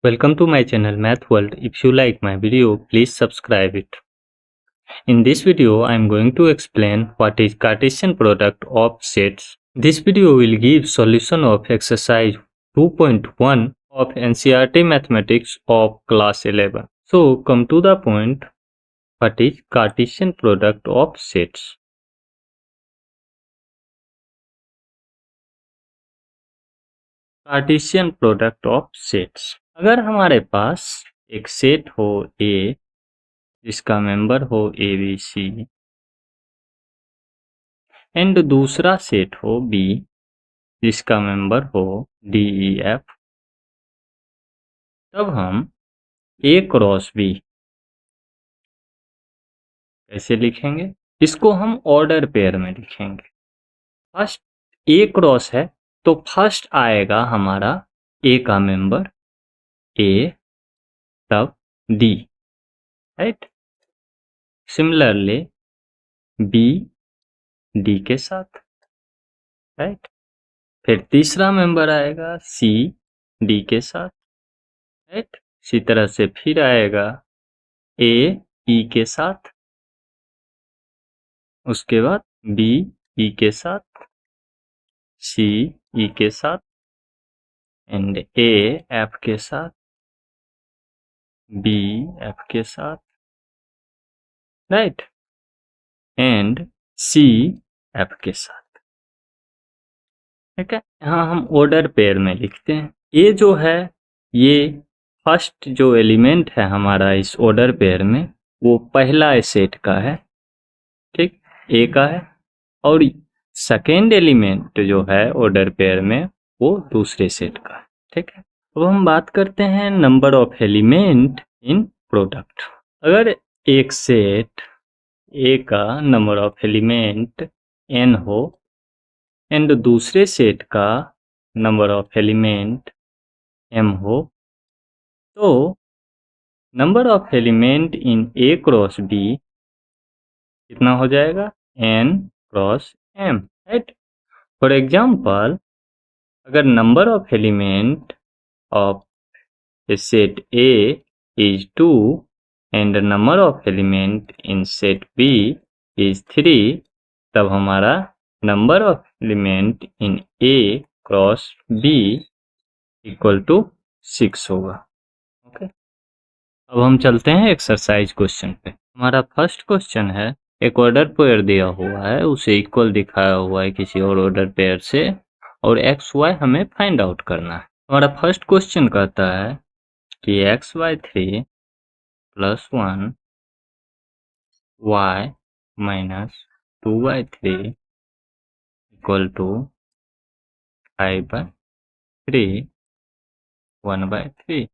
Welcome to my channel Math World. If you like my video, please subscribe it. In this video, I am going to explain what is Cartesian product of sets. This video will give solution of exercise 2.1 of NCERT Mathematics of class 11. So come to the point, what is Cartesian product of sets? Cartesian product of sets. अगर हमारे पास एक set हो ए जिसका member हो A B C and दूसरा set हो B जिसका member हो डी ई एफ, तब हम ए क्रॉस बी कैसे लिखेंगे? इसको हम ऑर्डर पेयर में लिखेंगे। फर्स्ट ए क्रॉस है तो फर्स्ट आएगा हमारा ए का मेंबर ए, तब D, right. Similarly B D के साथ, राइट। फिर तीसरा मेंबर आएगा सी डी के साथ, राइट। इसी तरह से फिर आएगा ए ई के साथ, उसके बाद बी ई के साथ, सी ई के साथ एंड ए एफ के साथ, बी एफ के साथ, राइट, एंड सी एफ के साथ। ठीक है, यहाँ हम ऑर्डर पेयर में लिखते हैं। ये जो है ये फर्स्ट जो एलिमेंट है हमारा इस ऑर्डर पेयर में वो पहला सेट का है, ठीक, ए का है, और सेकेंड एलिमेंट जो है ऑर्डर पेयर में वो दूसरे सेट का है। ठीक है, अब हम बात करते हैं number of element in product. अगर एक सेट ए का नंबर ऑफ एलिमेंट n हो एंड दूसरे सेट का नंबर ऑफ एलिमेंट m हो, तो number of element in A cross B कितना हो जाएगा? n cross m, right. For example, अगर number of element of A set A is 2 and number of element in set B is 3, तब हमारा number of element in A cross B equal to 6 होगा। Okay, अब हम चलते हैं exercise question पे। हमारा फर्स्ट क्वेश्चन है, एक ऑर्डर पेयर दिया हुआ है, उसे इक्वल दिखाया हुआ है किसी और ऑर्डर पेयर से, और एक्स वाई हमें फाइंड आउट करना है। हमारा फर्स्ट क्वेश्चन कहता है कि X Y 3 plus 1 Y minus 2/3 equal to 5/3 1/3।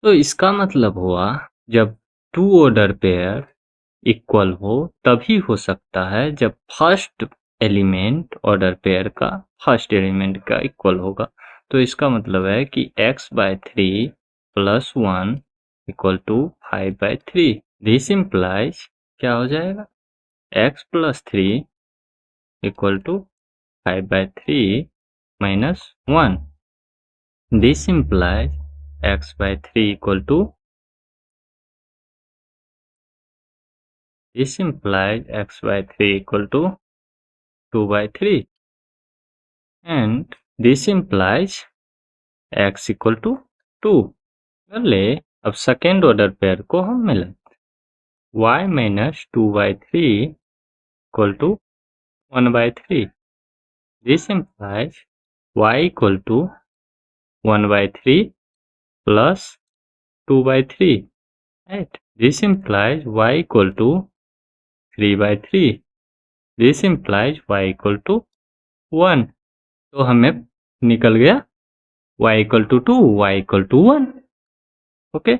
तो इसका मतलब हुआ जब टू ऑर्डर पेयर इक्वल हो तभी हो सकता है जब फर्स्ट एलिमेंट ऑर्डर पेयर का फर्स्ट एलिमेंट का इक्वल होगा। तो इसका मतलब है कि x/3 plus 1 equal to 5/3। This implies क्या हो जाएगा? x plus 3 equal to 5/3 minus 1। This implies x/3 equal to, this implies x/3 equal to 2/3 and this implies x equal to 2। ले अब सेकेंड ऑर्डर पेयर को हम मिलाते, y minus 2/3 equal to 1/3। This implies y equal to 1/3 plus 2/3, right. This implies y equal to 3/3। This implies y equal to 1। तो हमें निकल गया y equal to 2, y equal to 1। Okay,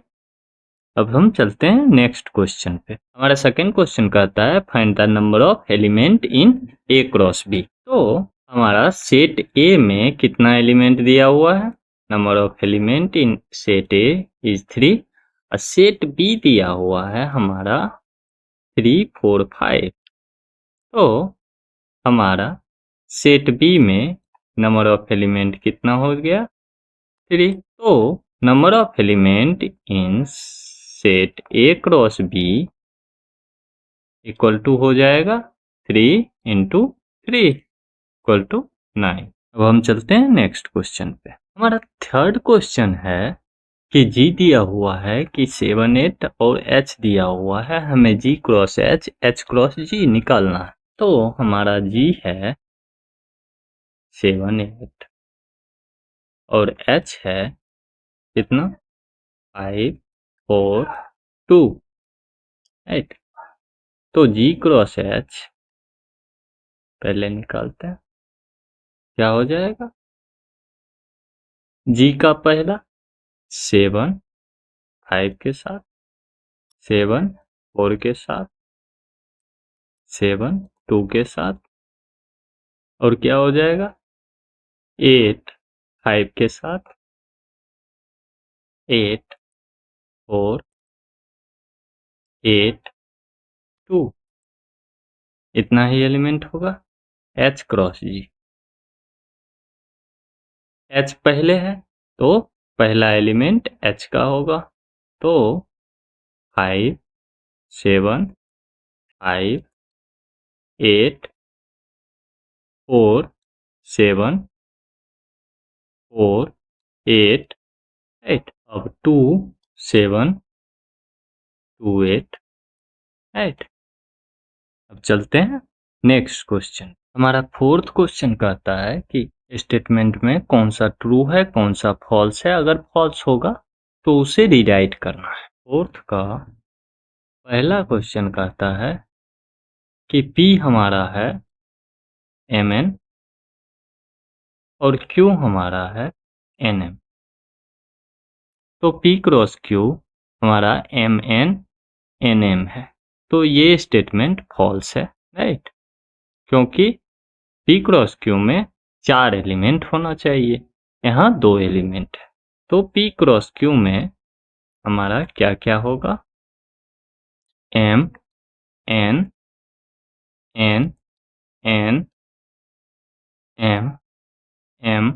अब हम चलते हैं नेक्स्ट क्वेश्चन पे। हमारा सेकेंड क्वेश्चन कहता है find the number of element in A cross B. तो हमारा सेट ए में कितना एलिमेंट दिया हुआ है? Number of element in set A is 3 और सेट बी दिया हुआ है हमारा 3 4 5। तो हमारा सेट बी में नंबर ऑफ एलिमेंट कितना हो गया? 3। तो number of element in set A cross B equal to हो जाएगा 3 इंटू 3 इक्वल टू 9। अब हम चलते हैं नेक्स्ट क्वेश्चन पे। हमारा थर्ड क्वेश्चन है कि जी दिया हुआ है कि 7 8 और एच दिया हुआ है, हमें जी क्रॉस एच क्रॉस जी निकालना है। तो हमारा जी है 7 8 और एच है कितना 5 4 2 8। तो जी क्रॉस एच पहले निकालते हैं, क्या हो जाएगा। जी का पहला 7 5 के साथ, 7 4 के साथ, 7 2 के साथ, और क्या हो जाएगा 8 5 के साथ, 8 4 8 2। इतना ही एलिमेंट होगा एच क्रॉस जी। एच पहले है तो पहला एलिमेंट एच का होगा, तो 5 7 5 8 4 7 4 8 8। अब 2 7 2 8 8। अब चलते हैं नेक्स्ट क्वेश्चन। हमारा फोर्थ क्वेश्चन कहता है कि स्टेटमेंट में कौन सा ट्रू है कौन सा फॉल्स है, अगर फॉल्स होगा तो उसे रिराइट करना है। फोर्थ का पहला क्वेश्चन कहता है कि P हमारा है Mn और Q हमारा है Nm। तो P क्रॉस Q हमारा Mn Nm है, तो ये स्टेटमेंट फॉल्स है, राइट। क्योंकि P क्रॉस Q में 4 एलिमेंट होना चाहिए, यहाँ 2 एलिमेंट है। तो P क्रॉस Q में हमारा क्या क्या होगा M N N N M M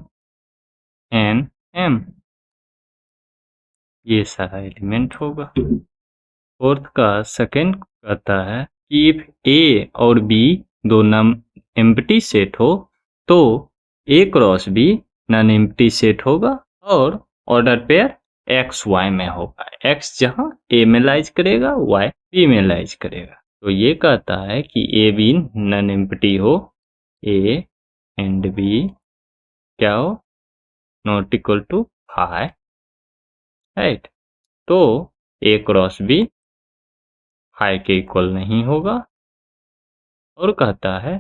N M, ये सारा एलिमेंट होगा। फोर्थ का सेकंड कहता है कि इफ ए और बी दोनों एम्प्टी सेट हो तो A cross B non empty set होगा और ऑर्डर पेयर एक्स वाई में होगा। एक्स जहां ए में लाइज करेगा, वाई बी में लाइज करेगा। तो ये कहता है कि ए बी नॉन एम्प्टी हो, ए एंड बी क्या हो नॉट इक्वल टू 5, राइट। तो ए क्रॉस बी 5 के इक्वल नहीं होगा, और कहता है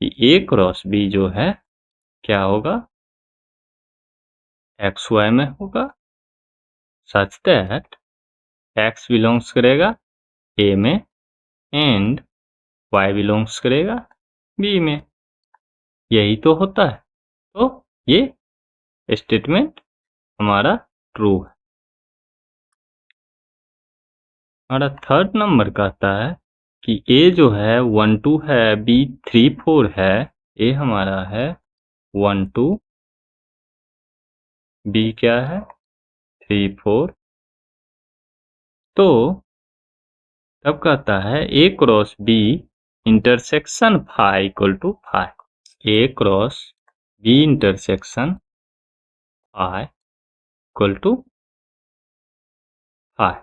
कि ए क्रॉस बी जो है क्या होगा एक्स वाई में होगा, सच दैट एक्स बिलोंग्स करेगा ए में एंड वाई बिलोंग्स करेगा बी में। यही तो होता है, तो ये स्टेटमेंट हमारा ट्रू है। हमारा थर्ड नंबर कहता है कि ए जो है 1 2 है, बी 3 4 है, ए हमारा है 1 2, बी क्या है 3 4। तो तब कहता है A cross B intersection phi equal to phi. A cross B intersection phi equal to phi.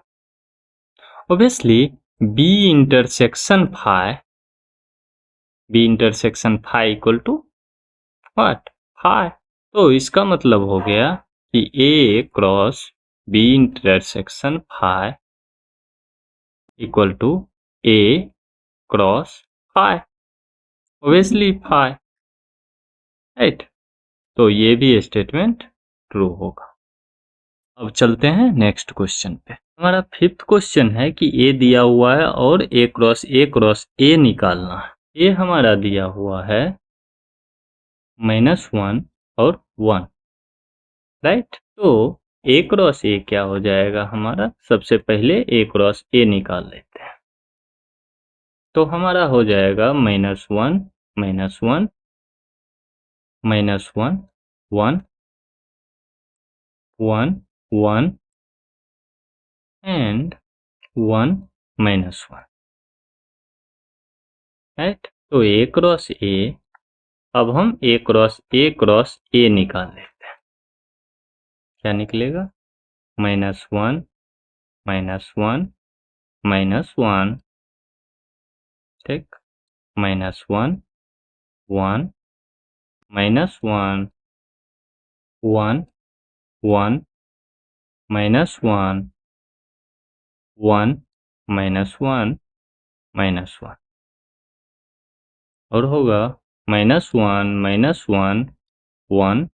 Obviously B intersection phi equal to what phi. तो इसका मतलब हो गया कि A cross B intersection phi equal to A cross phi, obviously phi, right. तो ये भी statement true होगा। अब चलते हैं नेक्स्ट क्वेश्चन पे। हमारा फिफ्थ क्वेश्चन है कि ए दिया हुआ है और ए क्रॉस ए निकालना है। ए हमारा दिया हुआ है -1 और 1, राइट। तो ए क्रॉस ए क्या हो जाएगा हमारा, सबसे पहले ए क्रॉस ए निकाल लेते हैं। तो हमारा हो जाएगा -1 -1 -1 1 1 1 and 1 minus 1, राइट। तो A क्रॉस A, अब हम A क्रॉस A निकाल लेते हैं। क्या निकलेगा? -1 -1 -1, ठीक, -1 1 -1 1 1 -1 1 -1 -1, और होगा -1 -1 1,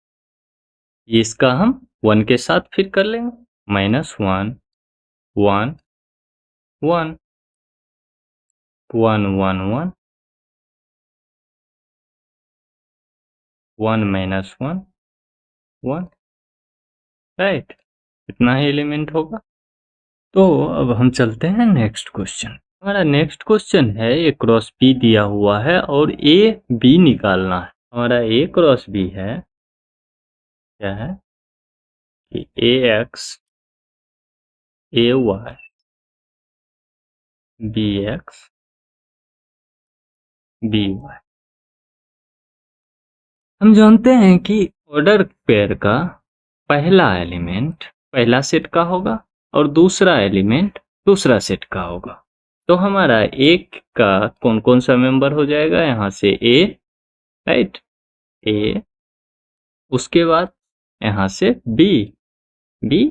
इसका हम 1 के साथ फिर कर लेंगे, -1 1 1 1 1 1 1 -1 1, राइट। इतना ही एलिमेंट होगा। तो अब हम चलते हैं नेक्स्ट क्वेश्चन। हमारा नेक्स्ट क्वेश्चन है ए क्रॉस बी दिया हुआ है और ए बी निकालना है। हमारा ए क्रॉस बी है, क्या है कि A X A Y B X B Y. हम जानते हैं कि ऑर्डर पेयर का पहला एलिमेंट पहला सेट का होगा और दूसरा एलिमेंट दूसरा सेट का होगा। तो हमारा एक का कौन कौन सा मेंबर हो जाएगा? यहाँ से ए, राइट, ए, उसके बाद यहाँ से बी, बी,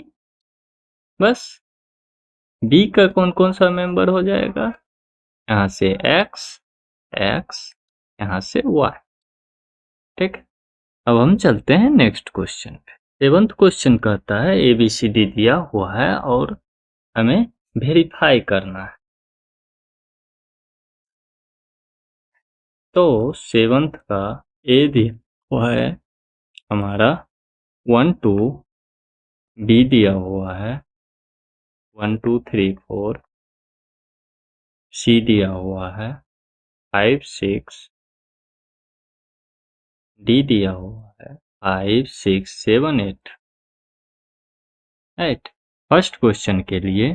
बस। बी का कौन कौन सा मेंबर हो जाएगा? यहाँ से एक्स, एक्स, यहाँ से वाई, ठीक। अब हम चलते हैं नेक्स्ट क्वेश्चन पे। 7th क्वेश्चन कहता है ABCD दिया हुआ है और हमें वेरीफाई करना है। तो 7th का ए दिया हुआ है हमारा 1 2, बी दिया हुआ है 1 2 3 4, सी दिया हुआ है 5 6, डी दिया हुआ है 5 6 7 8, राइट। फर्स्ट क्वेश्चन के लिए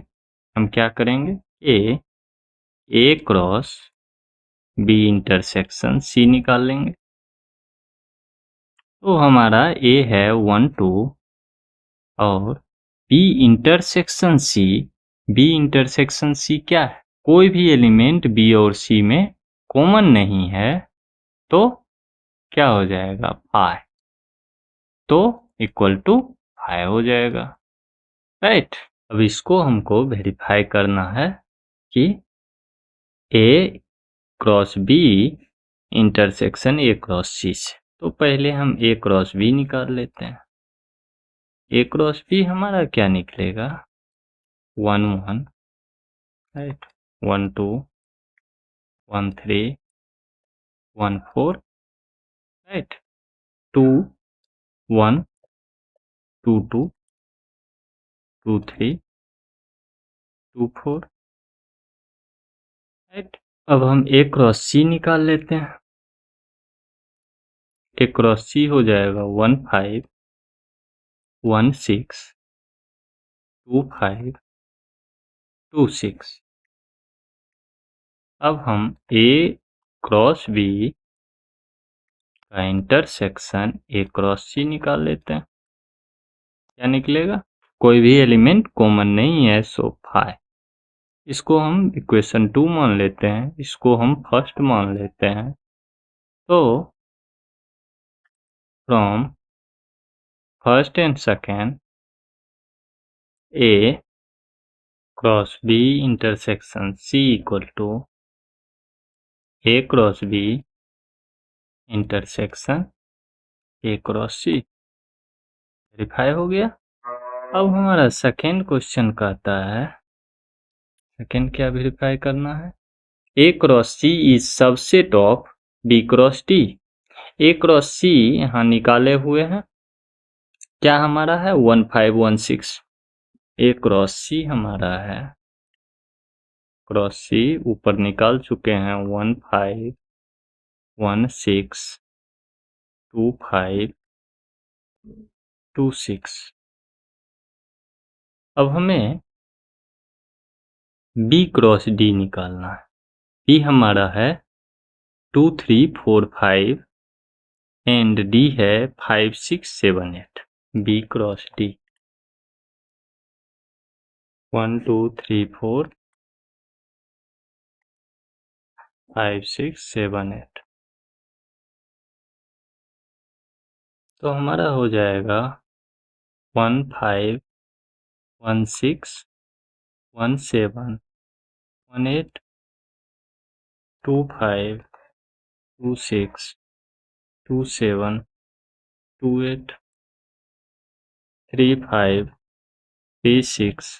हम क्या करेंगे? A cross B intersection C निकाल लेंगे। तो हमारा ए है 1 2 और B intersection C, B intersection C क्या है? कोई भी एलिमेंट बी और सी में कॉमन नहीं है, तो क्या हो जाएगा? 5, तो इक्वल टू 5 हो जाएगा, राइट। अब इसको हमको वेरीफाई करना है कि A cross B intersection A cross C से। तो पहले हम ए क्रॉस बी निकाल लेते हैं। ए क्रॉस बी हमारा क्या निकलेगा? 1 1, राइट, 1 2 1 3 1 4, राइट, 2 1 2 2 2 3 2 4, राइट। अब हम ए क्रॉस सी निकाल लेते हैं। ए क्रॉस सी हो जाएगा 1 5 1 6 2 5 2 6। अब हम ए क्रॉस बी का इंटरसेक्शन ए क्रॉस सी निकाल लेते हैं। क्या निकलेगा? कोई भी एलिमेंट कॉमन नहीं है, सो 5। इसको हम इक्वेशन 2 मान लेते हैं, इसको हम फर्स्ट मान लेते हैं। तो from first and second A cross B intersection C equal to A cross B intersection A cross C. Verify हो गया। अब हमारा सेकेंड क्वेश्चन कहता है, सेकेंड क्या वेरीफाई करना है? A cross C is subset of B cross D. A cross C यहाँ निकाले हुए हैं, क्या हमारा है? 1 5 1 6। ए क्रॉस सी हमारा है, क्रॉस सी ऊपर निकाल चुके हैं 1 5 1 6 2 5 2 6, अब हमें बी क्रॉस डी निकालना है। बी हमारा है 2 3 4 5 एंड डी है 5 6 7 8। B cross D 1 2 3 4 5 6 7 8। तो हमारा हो जाएगा 1 5 1 6 1 7 1 8 2 5 2 6 2 7 2 8 3 5 3 6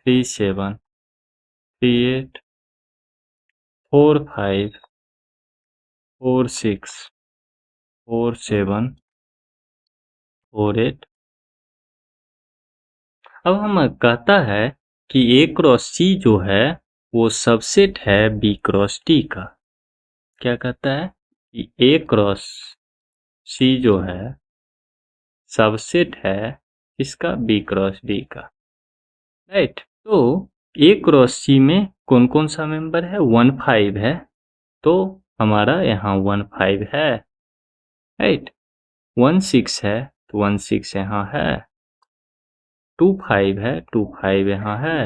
3 7 3 8 4 5 4 6 4 7 4 8। अब हमें कहता है कि ए क्रॉस सी जो है वो सबसेट है बी क्रॉस डी का। क्या कहता है कि ए क्रॉस सी जो है सबसेट है इसका बी क्रॉस डी का, राइट। तो ए क्रॉस सी में कौन कौन सा मेंबर है? 1 5 है, तो हमारा यहाँ 1 5 है, राइट। 1 6 है तो 1 6 यहाँ है। 2 5 है 2 5 यहाँ है,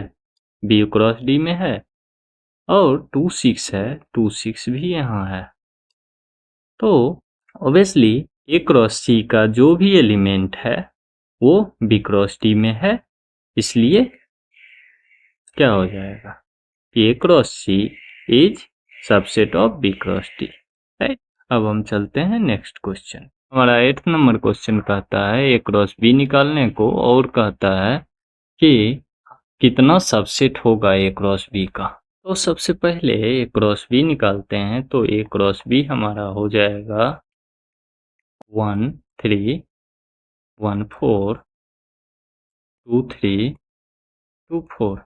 बी क्रॉस डी में है। और 2 6 है 2 6 भी यहाँ है। तो ऑब्वियसली ए क्रॉस सी का जो भी एलिमेंट है वो बी क्रॉस डी में है, इसलिए क्या हो जाएगा कि A cross C is subset of B cross D, right. अब हम चलते हैं नेक्स्ट क्वेश्चन। हमारा 8th नंबर क्वेश्चन कहता है ए क्रॉस बी निकालने को, और कहता है कि कितना सबसेट होगा ए क्रॉस बी का। तो सबसे पहले ए क्रॉस बी निकालते हैं, तो ए क्रॉस बी हमारा हो जाएगा 1 3 1 4 2 3 2 4,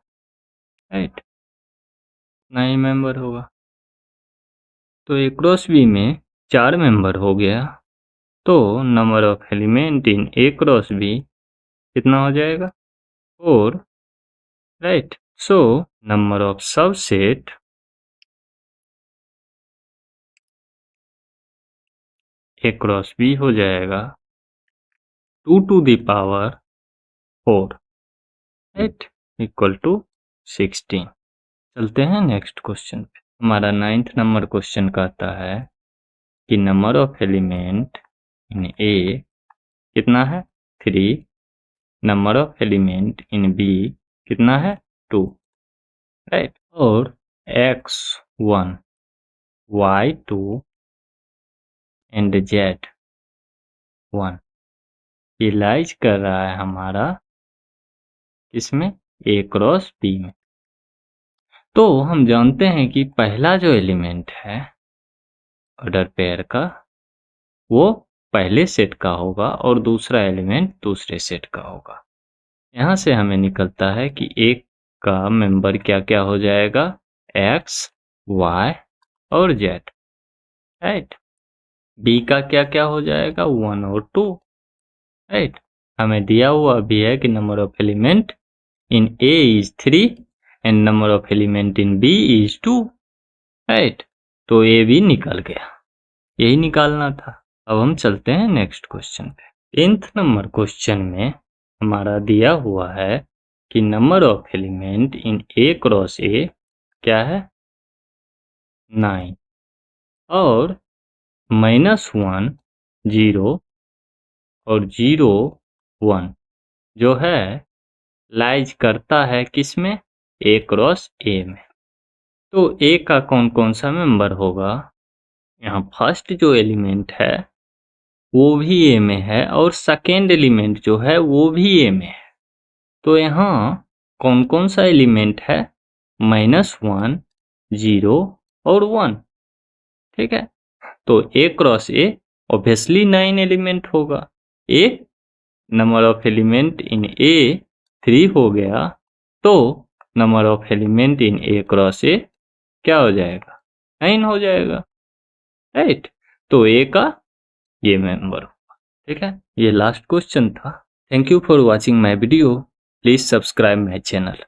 राइट। इतना ही मेंबर होगा। तो ए क्रॉस बी में 4 मेंबर हो गया, तो number of element in A cross B कितना हो जाएगा? 4, right. So number of subset A cross B हो जाएगा 2 to the power 4, right, equal to 16। चलते हैं नेक्स्ट क्वेश्चन पे। हमारा 9th नंबर क्वेश्चन कहता है कि number of element in A कितना है? 3। Number of element in B कितना है? 2, राइट। और x1 y2 एंड z1 ये लाइज कर रहा है हमारा इसमें ए क्रॉस बी में। तो हम जानते हैं कि पहला जो एलिमेंट है ऑर्डर पेयर का वो पहले सेट का होगा और दूसरा एलिमेंट दूसरे सेट का होगा। यहाँ से हमें निकलता है कि एक का मेंबर क्या क्या हो जाएगा? x, y और z, राइट। बी का क्या क्या हो जाएगा? 1 और 2, राइट। हमें दिया हुआ भी है कि number of element in A is 3 and number of element in B is 2, right. तो A भी निकल गया, यही निकालना था। अब हम चलते हैं नेक्स्ट क्वेश्चन पे। 10th नंबर क्वेश्चन में हमारा दिया हुआ है कि number of element in A cross A क्या है? 9 और -1 0 और 0 1 जो है लाइज करता है किस में? ए क्रॉस ए में। तो ए का कौन कौन सा मेंबर होगा? यहाँ फर्स्ट जो एलिमेंट है वो भी ए में है और सेकेंड एलिमेंट जो है वो भी ए में है। तो यहाँ कौन कौन सा एलिमेंट है? -1 0 और 1, ठीक है। तो A cross A obviously 9 element होगा। ए नंबर ऑफ एलिमेंट इन ए 3 हो गया, तो number of element in A cross ए क्या हो जाएगा? 9 हो जाएगा, राइट। तो ए का ये मेंबर होगा, ठीक है। ये लास्ट क्वेश्चन था। Thank you for watching my video. Please subscribe my channel.